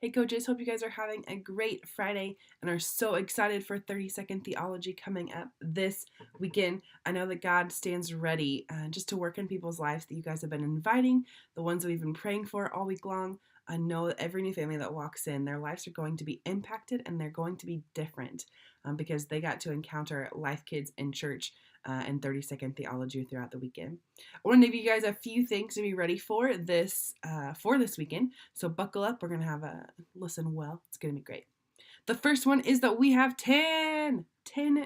Hey coaches, hope you guys are having a great Friday and are so excited for 30-second theology coming up this weekend. I know that God stands ready just to work in people's lives that you guys have been inviting, the ones that we've been praying for all week long. I know that every new family that walks in, their lives are going to be impacted and they're going to be different because they got to encounter Life Kids in church and 30-second theology throughout the weekend. I want to give you guys a few things to be ready for this weekend. So buckle up. We're going to have a listen well. It's going to be great. The first one is that we have 10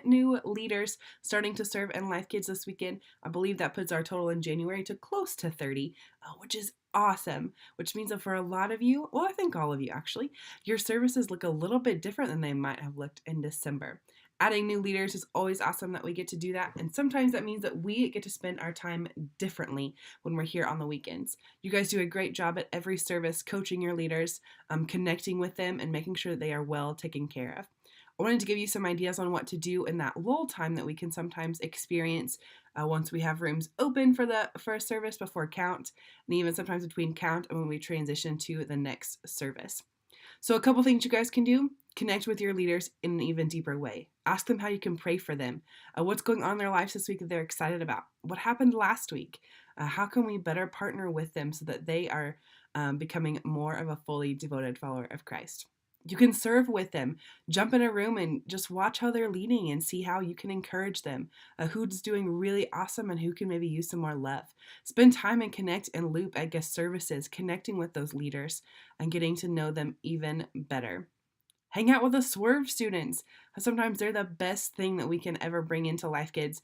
new leaders starting to serve in Life Kids this weekend. I believe that puts our total in January to close to 30, which is awesome, which means that for a lot of you, well, I think all of you actually, your services look a little bit different than they might have looked in December. Adding new leaders is always awesome that we get to do that, and sometimes that means that we get to spend our time differently when we're here on the weekends. You guys do a great job at every service coaching your leaders, connecting with them, and making sure that they are well taken care of. I wanted to give you some ideas on what to do in that lull time that we can sometimes experience once we have rooms open for a service before count, and even sometimes between count and when we transition to the next service. So a couple things you guys can do. Connect with your leaders in an even deeper way. Ask them how you can pray for them. What's going on in their lives this week that they're excited about? What happened last week? How can we better partner with them so that they are becoming more of a fully devoted follower of Christ? You can serve with them. Jump in a room and just watch how they're leading and see how you can encourage them. Who's doing really awesome and who can maybe use some more love. Spend time and connect and loop at guest services, connecting with those leaders and getting to know them even better. Hang out with the Swerve students. Sometimes they're the best thing that we can ever bring into Life Kids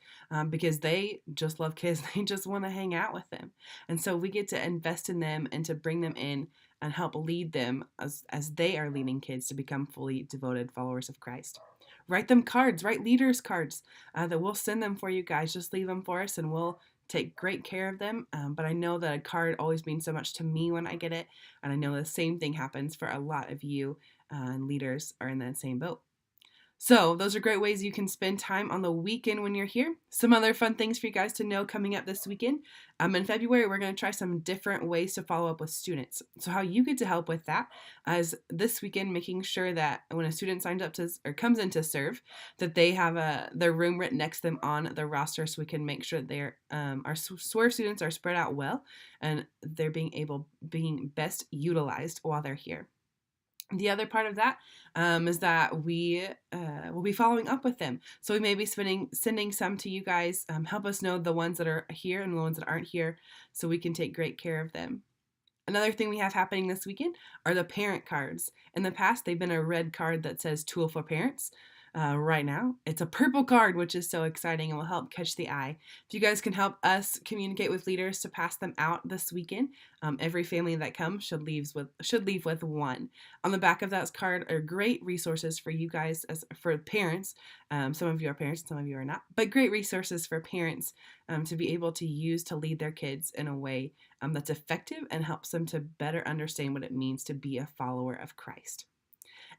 because they just love kids. They just want to hang out with them. And so we get to invest in them and to bring them in and help lead them as they are leading kids to become fully devoted followers of Christ. Write them cards, write leaders cards that we'll send them for you guys. Just leave them for us and we'll take great care of them. But I know that a card always means so much to me when I get it. And I know the same thing happens for a lot of you. And leaders are in that same boat. So those are great ways you can spend time on the weekend when you're here. Some other fun things for you guys to know coming up this weekend. In February, we're going to try some different ways to follow up with students. So how you get to help with that is this weekend making sure that when a student signs up to or comes in to serve, that they have their room written next to them on the roster, so we can make sure that our Swerve students are spread out well and they're being best utilized while they're here. The other part of that is that we will be following up with them. So we may be sending some to you guys. Help us know the ones that are here and the ones that aren't here so we can take great care of them. Another thing we have happening this weekend are the parent cards. In the past, they've been a red card that says Tool for Parents. Right now, it's a purple card, which is so exciting and will help catch the eye. If you guys can help us communicate with leaders to pass them out this weekend, every family that comes should leave with one. On the back of that card are great resources for you guys for parents. Some of you are parents, some of you are not, but great resources for parents to be able to use to lead their kids in a way that's effective and helps them to better understand what it means to be a follower of Christ.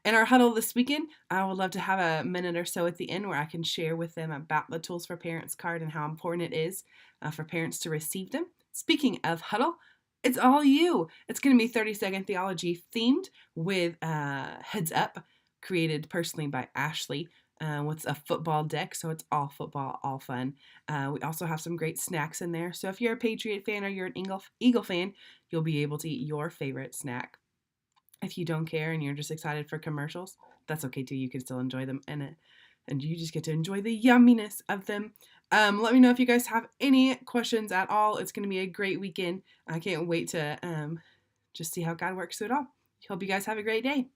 In our huddle this weekend, I would love to have a minute or so at the end where I can share with them about the Tools for Parents card and how important it is for parents to receive them. Speaking of huddle, it's all you. It's going to be 30-second theology themed with Heads Up, created personally by Ashley. With a football deck, so it's all football, all fun. We also have some great snacks in there, so if you're a Patriot fan or you're an Eagle fan, you'll be able to eat your favorite snack. If you don't care and you're just excited for commercials, that's okay too. You can still enjoy them and you just get to enjoy the yumminess of them. Let me know if you guys have any questions at all. It's going to be a great weekend. I can't wait to just see how God works through it all. Hope you guys have a great day.